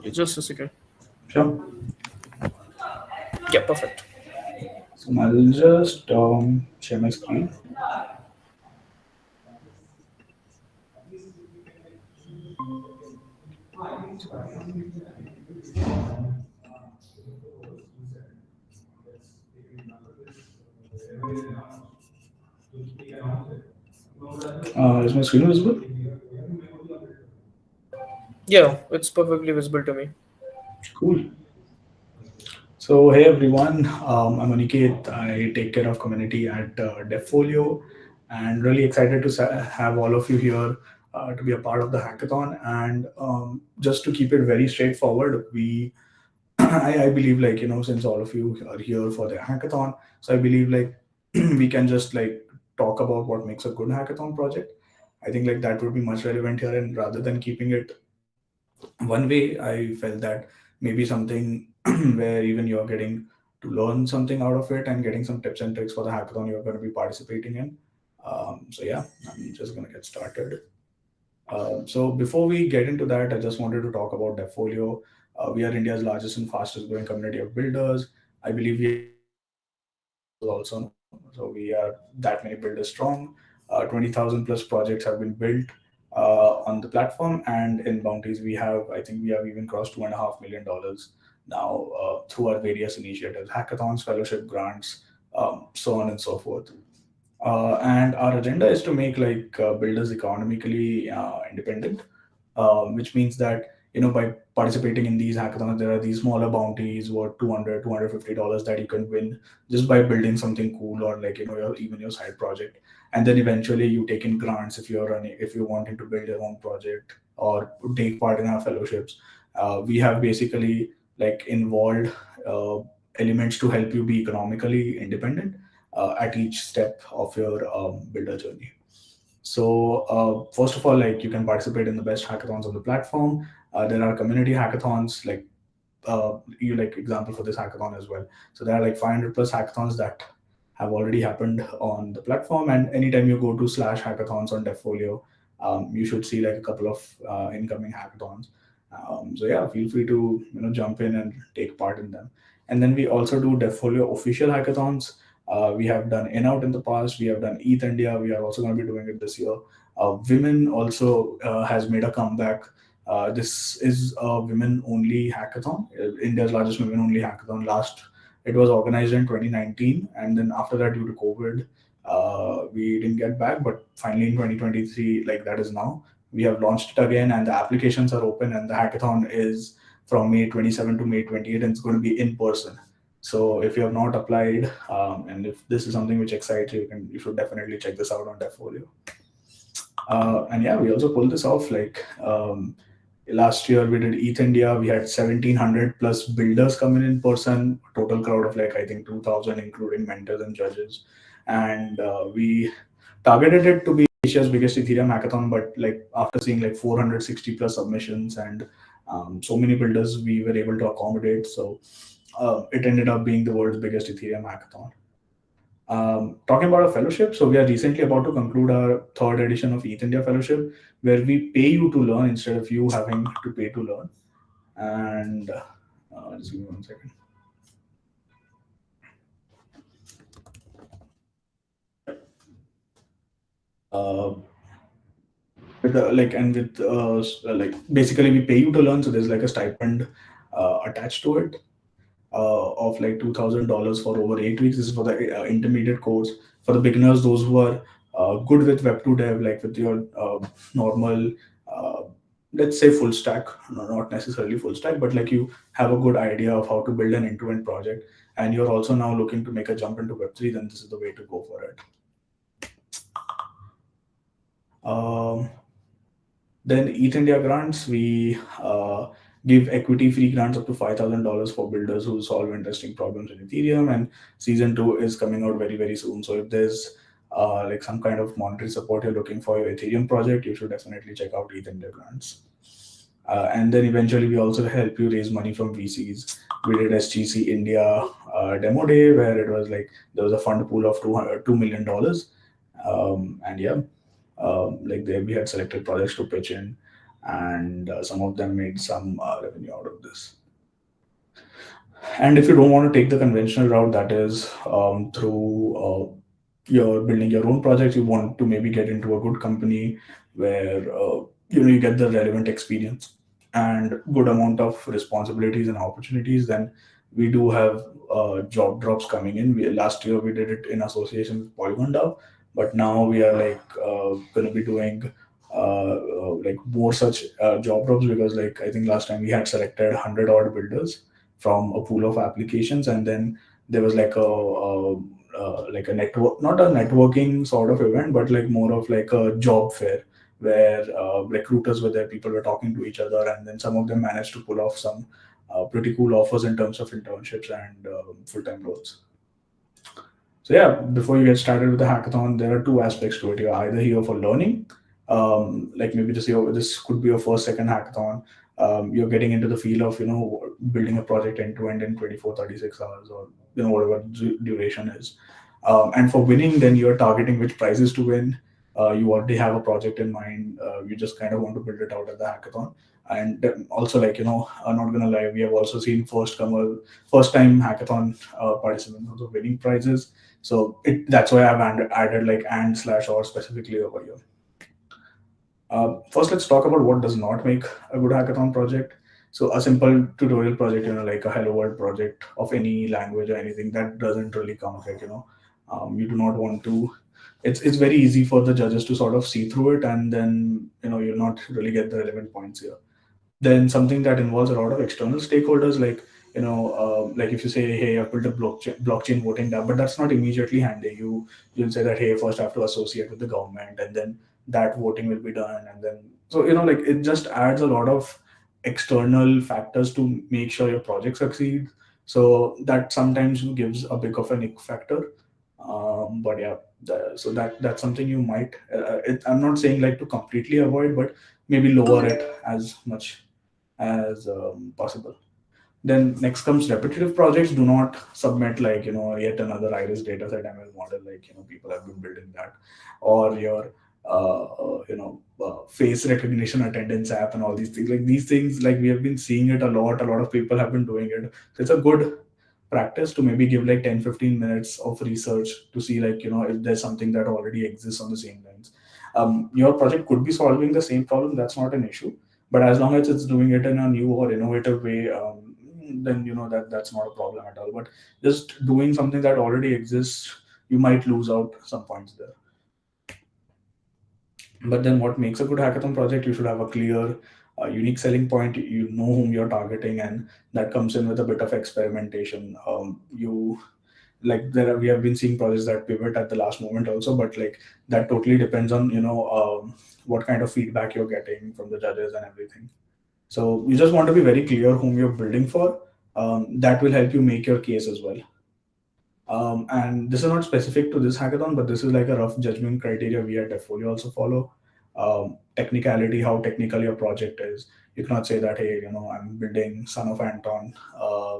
Just a second. Sure. Yeah, perfect. So I'll just share my screen. Is my screen visible? Yeah, it's perfectly visible to me. Cool. So hey everyone, I'm Aniket. I take care of community at Devfolio, and really excited to have all of you here to be a part of the hackathon. And just to keep it very straightforward, we I believe like since all of you are here for the hackathon, so I believe like we can just like talk about what makes a good hackathon project. I think like that would be much relevant here, and rather than keeping it one way, I felt that maybe something where even you're getting to learn something out of it and getting some tips and tricks for the hackathon you're going to be participating in. So yeah, I'm just going to get started. So before we get into that, I just wanted to talk about Devfolio. We are India's largest and fastest growing community of builders. I believe we are the builders also. So we are that many builders strong. 20,000 plus projects have been built on the platform, and in bounties we have, I think we have even crossed $2.5 million now through our various initiatives, hackathons, fellowship grants, so on and so forth. And our agenda is to make like builders economically independent, which means that by participating in these hackathons, there are these smaller bounties worth $200 $250 that you can win just by building something cool, or like even your side project. And then eventually you take in grants if you're wanting to build your own project or take part in our fellowships. We have basically like involved uh, elements to help you be economically independent at each step of your builder journey. So first of all, like you can participate in the best hackathons on the platform. There are community hackathons, like you like example for this hackathon as well. So there are like 500 plus hackathons that have already happened on the platform, and anytime you go to slash hackathons on Devfolio, you should see like a couple of incoming hackathons. So yeah, feel free to jump in and take part in them. And then we also do Devfolio official hackathons. We have done in out in the past. We have done ETH India. We are also going to be doing it this year. Women also has made a comeback. This is a women-only hackathon, India's largest women-only hackathon. Last, it was organized in 2019, and then after that, due to COVID, we didn't get back. But finally, in 2023, like that is now, we have launched it again, and the applications are open, and the hackathon is from May 27 to May 28, and it's going to be in person. So if you have not applied, and if this is something which excites you, you should definitely check this out on Devfolio. And yeah, we also pulled this off. Like last year, we did ETH India. We had 1,700 plus builders coming in person. Total crowd of like I think 2,000, including mentors and judges. And we targeted it to be Asia's biggest Ethereum hackathon. But like after seeing like 460 plus submissions and so many builders, we were able to accommodate. So it ended up being the world's biggest Ethereum hackathon. Talking about a fellowship, so we are recently about to conclude our third edition of ETH India Fellowship, where we pay you to learn instead of you having to pay to learn. And just give me 1 second. Uh, with like and with like basically we pay you to learn, so there's like a stipend attached to it of like $2,000 for over 8 weeks. This is for the intermediate course. For the beginners, those who are good with Web2 dev, like with your normal, uh, let's say full stack, no, not necessarily full stack, but like you have a good idea of how to build an end-to-end project, and you're also now looking to make a jump into Web3, then this is the way to go for it. Um, Then ETH India grants, we give equity free grants up to $5,000 for builders who solve interesting problems in Ethereum. And season two is coming out very, very soon. So if there's like some kind of monetary support you're looking for your Ethereum project, you should definitely check out ETH India grants. And then eventually we also help you raise money from VCs. We did SGC India demo day where it was like there was a fund pool of $2 million. And yeah, like there we had selected projects to pitch in. and some of them made some revenue out of this. And if you don't want to take the conventional route, that is through you're building your own project, you want to maybe get into a good company where you get the relevant experience and good amount of responsibilities and opportunities, then we do have job drops coming in. Last year we did it in association with Polygon DAO, but now we are like going to be doing like more such job drops, because like I think last time we had selected 100 odd builders from a pool of applications, and then there was like a network, not a networking sort of event, but like more of like a job fair where recruiters were there, people were talking to each other, and then some of them managed to pull off some pretty cool offers in terms of internships and full-time roles. So yeah, before you get started with the hackathon, there are two aspects to it. You're either here for learning, like maybe this could be your first, second hackathon. You're getting into the field of building a project end to end in 24, 36 hours, or whatever duration is. And for winning, then you're targeting which prizes to win. You already have a project in mind. You just kind of want to build it out at the hackathon. And then also, like I'm not gonna lie, we have also seen first time hackathon participants also winning prizes. So that's why I've added like and slash or specifically over here. First, let's talk about what does not make a good hackathon project. So a simple tutorial project, like a Hello World project of any language or anything, that doesn't really count. Like, you do not want to. It's very easy for the judges to sort of see through it, and then you'll not really get the relevant points here. Then something that involves a lot of external stakeholders, like like if you say, hey, I've built a blockchain voting app, but that's not immediately handy. You'll say that, hey, first I have to associate with the government, and then that voting will be done, and then so like it just adds a lot of external factors to make sure your project succeeds. So that sometimes gives a bit of an ick factor. But yeah, so that's something you might. I'm not saying like to completely avoid, but maybe lower it as much as possible. Then next comes repetitive projects. Do not submit like yet another iris dataset ML model, like people have been building that, or your face recognition attendance app and all these things. Like these things, like we have been seeing it a lot. A lot of people have been doing it. So it's a good practice to maybe give like 10-15 minutes of research to see like if there's something that already exists on the same lines. Your project could be solving the same problem. That's not an issue, but as long as it's doing it in a new or innovative way, then that's not a problem at all. But just doing something that already exists, you might lose out some points there. But then what makes a good hackathon project? You should have a clear unique selling point. You know whom you're targeting, and that comes in with a bit of experimentation. You like we have been seeing projects that pivot at the last moment also, but like that totally depends on what kind of feedback you're getting from the judges and everything. So you just want to be very clear whom you're building for. That will help you make your case as well. And this is not specific to this hackathon, but this is like a rough judgment criteria we at Devfolio also follow. Technicality, how technical your project is. You cannot say that, hey, I'm building Son of Anton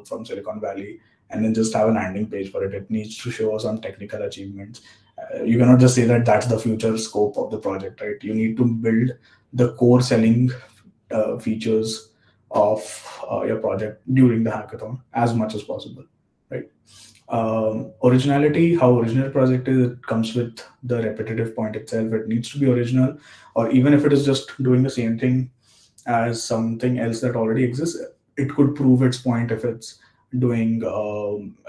from Silicon Valley, and then just have a landing page for it. It needs to show some technical achievements. You cannot just say that that's the future scope of the project, right? You need to build the core selling features of your project during the hackathon as much as possible, right? Originality, how original project is, it comes with the repetitive point itself. It needs to be original, or even if it is just doing the same thing as something else that already exists, it could prove its point if it's doing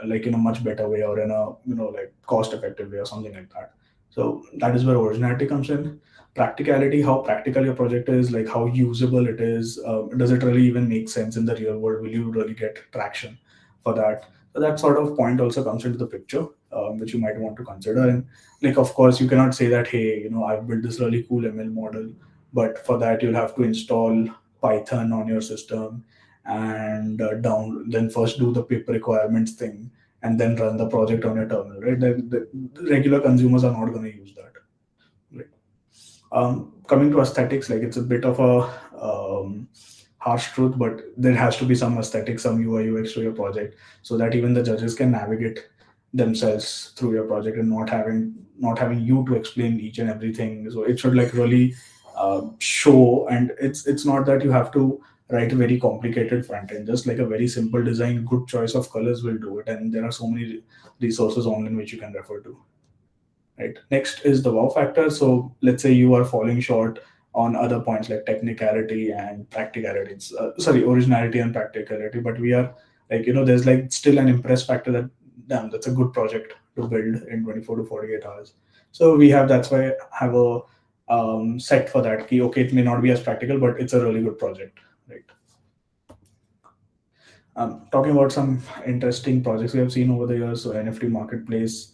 like in a much better way, or in a like cost effective way or something like that. So that is where originality comes in. Practicality, how practical your project is, like how usable it is. Does it really even make sense in the real world? Will you really get traction for that? So that sort of point also comes into the picture, which you might want to consider. And like, of course, you cannot say that, hey, I've built this really cool ML model, but for that you'll have to install Python on your system, and then first do the pip requirements thing, and then run the project on your terminal, right? The regular consumers are not going to use that, right? Coming to aesthetics, like it's a bit of a harsh truth, but there has to be some aesthetic, some UI UX to your project, so that even the judges can navigate themselves through your project, and not having you to explain each and everything. So it should like really show, and it's not that you have to write a very complicated front end. Just like a very simple design, good choice of colors will do it, and there are so many resources online which you can refer to. Right. Next is the wow factor. So let's say you are falling short on other points like technicality and practicality. Sorry, originality and practicality. But we are like, there's like still an impress factor that, damn, that's a good project to build in 24 to 48 hours. So we have, that's why I have a set for that key. Okay, it may not be as practical, but it's a really good project. Right. Talking about some interesting projects we have seen over the years, so NFT Marketplace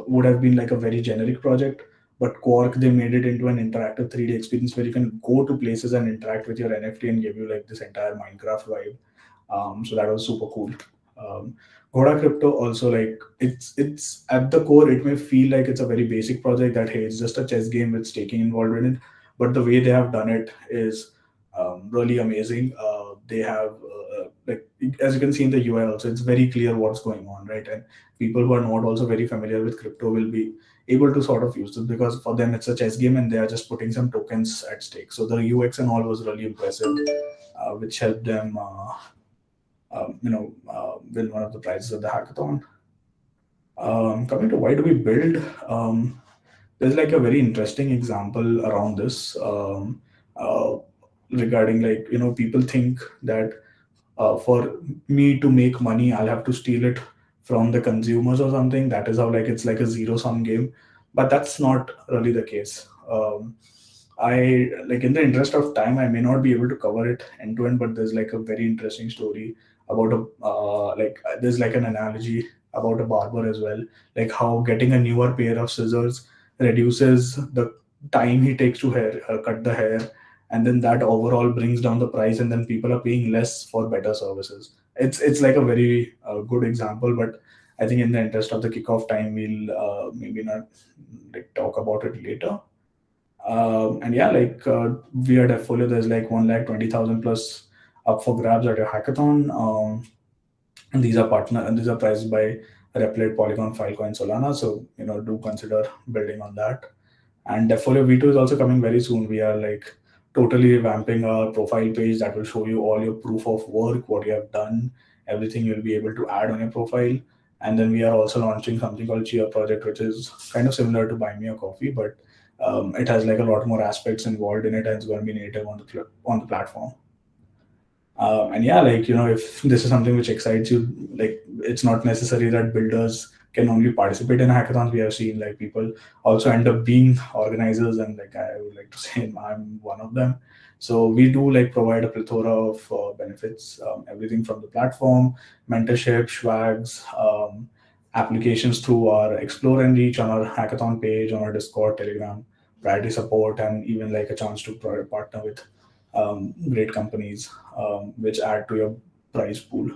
would have been like a very generic project, but Quark, they made it into an interactive 3D experience where you can go to places and interact with your NFT and give you like this entire Minecraft vibe. So that was super cool. Um, Goda Crypto also, like, it's at the core it may feel like it's a very basic project that, hey, it's just a chess game with staking involved in it, but the way they have done it is really amazing. They have like, as you can see in the UI also, it's very clear what's going on, right? And people who are not also very familiar with crypto will be able to sort of use it, because for them it's a chess game and they are just putting some tokens at stake. So the UX and all was really impressive, which helped them win one of the prizes at the hackathon. Coming to why do we build, there's like a very interesting example around this, uh, regarding, like, people think that for me to make money, I'll have to steal it from the consumers or something. That is how, like, it's like a zero sum game, but that's not really the case. I, like, in the interest of time, I may not be able to cover it end to end, but there's like a very interesting story about a there's like an analogy about a barber as well, like how getting a newer pair of scissors reduces the time he takes to cut the hair, and then that overall brings down the price, and then people are paying less for better services. It's like a very good example, but I think in the interest of the kickoff time, we'll maybe not like talk about it later. And yeah, like, we at Devfolio, there's like 1,20,000 plus up for grabs at a hackathon. And these are priced by Replit, Polygon, Filecoin, Solana. So, do consider building on that. And Devfolio V2 is also coming very soon. We are like totally revamping our profile page that will show you all your proof of work, what you have done, everything you'll be able to add on your profile. And then we are also launching something called Cheer Project, which is kind of similar to Buy Me a Coffee, but it has like a lot more aspects involved in it, and it's going to be native on the platform. And yeah, like, if this is something which excites you, like, it's not necessary that builders can only participate in hackathons. We have seen like people also end up being organizers, and like, I would like to say I'm one of them. So we do like provide a plethora of benefits, everything from the platform, mentorship, swags, applications through our Explore and Reach on our hackathon page, on our Discord, Telegram, priority support, and even like a chance to partner with great companies, which add to your prize pool.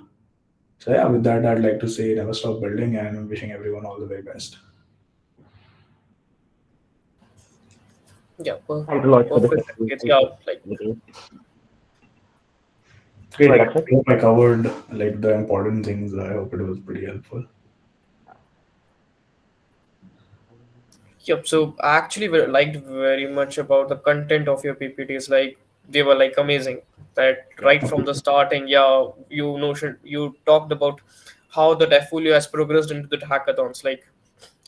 So yeah, with that, I'd like to say never stop building, and wishing everyone all the very best. Yeah, Thanks a lot for the perfect. session. It's, Thank yeah, you. like, Great, So I Akshay. hope I covered like the important things. I hope it was pretty helpful. yep. So I actually liked very much about the content of your PPTs. Like, they were like amazing. That right from the starting, yeah, you talked about how the Devfolio has progressed into the hackathons. Like,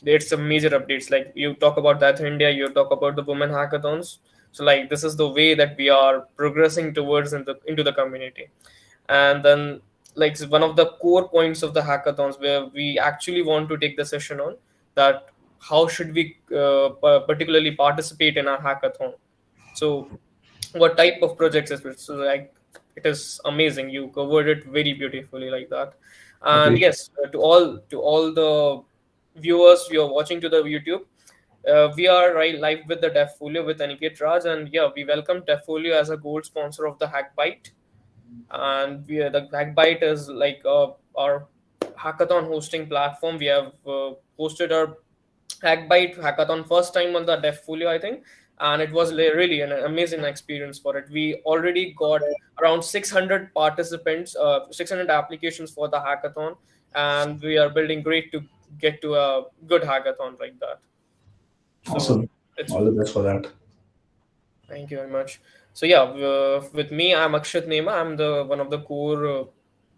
there's some major updates. Like, you talk about that in India, you talk about the women hackathons. So like, this is the way that we are progressing towards into the community. And then, like, one of the core points of the hackathons where we actually want to take the session on that, how should we particularly participate in our hackathon. So what type of projects is it? So like, it is amazing, you covered it very beautifully like that. And Appreciate. yes, to all the viewers you are watching to the YouTube, we are right live with the Devfolio with Aniket Raj, and yeah, we welcome Devfolio as a gold sponsor of the HackByte. And the HackByte is like our hackathon hosting platform. We have hosted our HackByte hackathon first time on the Devfolio, I think, and it was really an amazing experience for it. We already got around 600 participants, 600 applications for the hackathon, and we are building great to get to a good hackathon like that. So Awesome. it's All the best for that. Thank you very much. So yeah, with me, I'm Akshat Nema. I'm the one of the core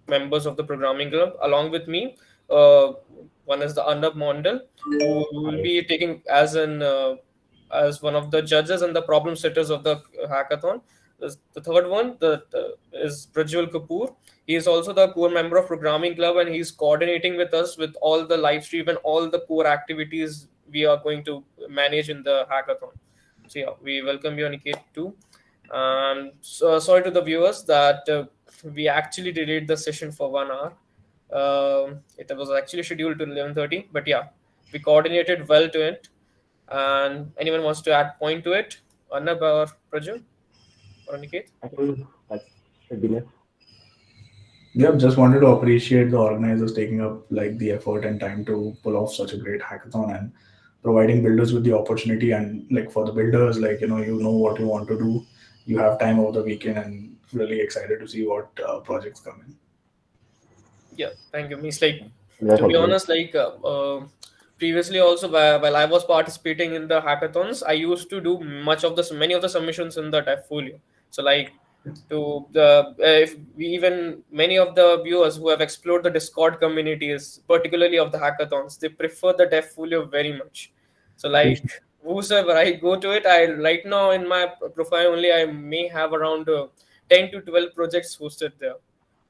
members of the programming club. Along with me, uh, one is the Arnab Mondal, who will Hi. be taking as one of the judges and the problem setters of the hackathon. The third one is Prajwal Kapoor. He is also the core member of programming club, and he's coordinating with us with all the live stream and all the core activities we are going to manage in the hackathon. So yeah, we welcome you, Aniket, too. So sorry to the viewers that we actually delayed the session for 1 hour. It was actually scheduled to 11:30, but yeah, we coordinated well to it. And anyone wants to add point to it? Arnab or Praju or Aniket? I think that should be enough. Yeah, just wanted to appreciate the organizers taking up like the effort and time to pull off such a great hackathon and providing builders with the opportunity. And like for the builders, like you know what you want to do, you have time over the weekend, and really excited to see what projects come in. Yeah, thank you. Means like, Yeah, to be thank you. honest, like previously also while I was participating in the hackathons, I used to do much of the many of the submissions in the Devfolio. So like to the if we even many of the viewers who have explored the Discord communities, particularly of the hackathons, they prefer the Devfolio very much. So like Appreciate. whosoever I go to it, I right now in my profile only I may have around 10 to 12 projects hosted there,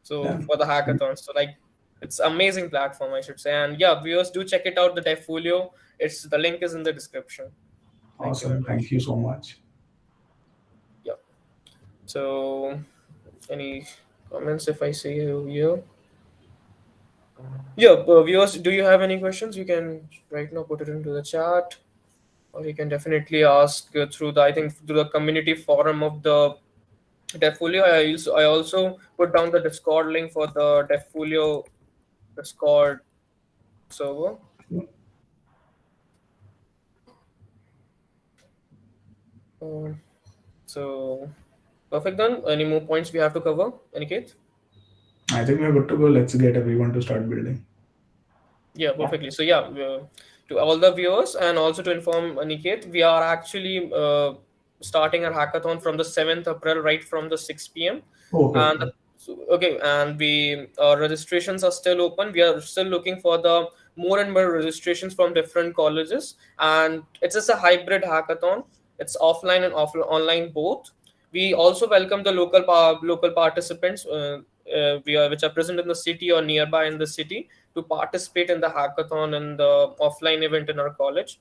so Yeah, for the hackathon. So like it's amazing platform, I should say. And yeah, viewers, do check it out, the Devfolio. It's the link is in the description. Thank you very awesome. Thank much. you so much. Yeah. So any comments if I see you here? Yeah, viewers, do you have any questions? You can right now put it into the chat, or you can definitely ask through the, I think, through the community forum of the Devfolio. I also put down the Discord link for the Devfolio Discord server. Um, so perfect then. Any more points we have to cover, Aniket? I think we're good to go. Let's get everyone to start building. Yeah, Yeah. perfectly. So yeah, to all the viewers and also to inform Aniket, we are actually starting our hackathon from the 7th April, right from the 6 p.m. Oh, okay, And okay. okay, and we registrations are still open. We are still looking for the more and more registrations from different colleges, and it's just a hybrid hackathon. It's offline and online both. We also welcome the local participants which are present in the city or nearby in the city to participate in the hackathon and the offline event in our college.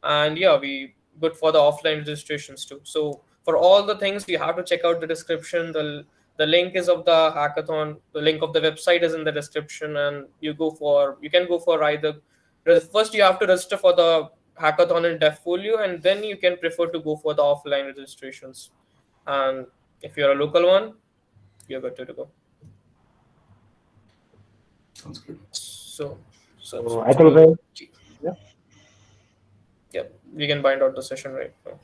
And yeah, we good for the offline registrations too. So for all the things, you have to check out the description. The link is of the hackathon. The link of the website is in the description, and you can go for either. First, you have to register for the hackathon in Devfolio, and then you can prefer to go for the offline registrations. And if you're a local one, you're good to go. Sounds good. So, so, So so, I think so we yeah. yeah, we can bind out the session right now.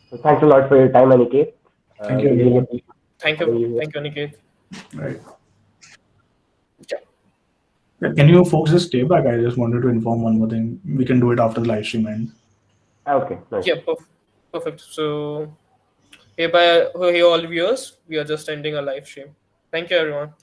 So thanks a lot for your time, Aniket. Thank you, We really everyone. appreciate Thank having you, you here. thank you, Aniket. Right. Yeah, Yeah, can you folks just stay back? I just wanted to inform one more thing. We can do it after the live stream ends. Okay, nice. yeah, perfect. So, hey, bye, hey, all viewers. We are just ending a live stream. Thank you, everyone.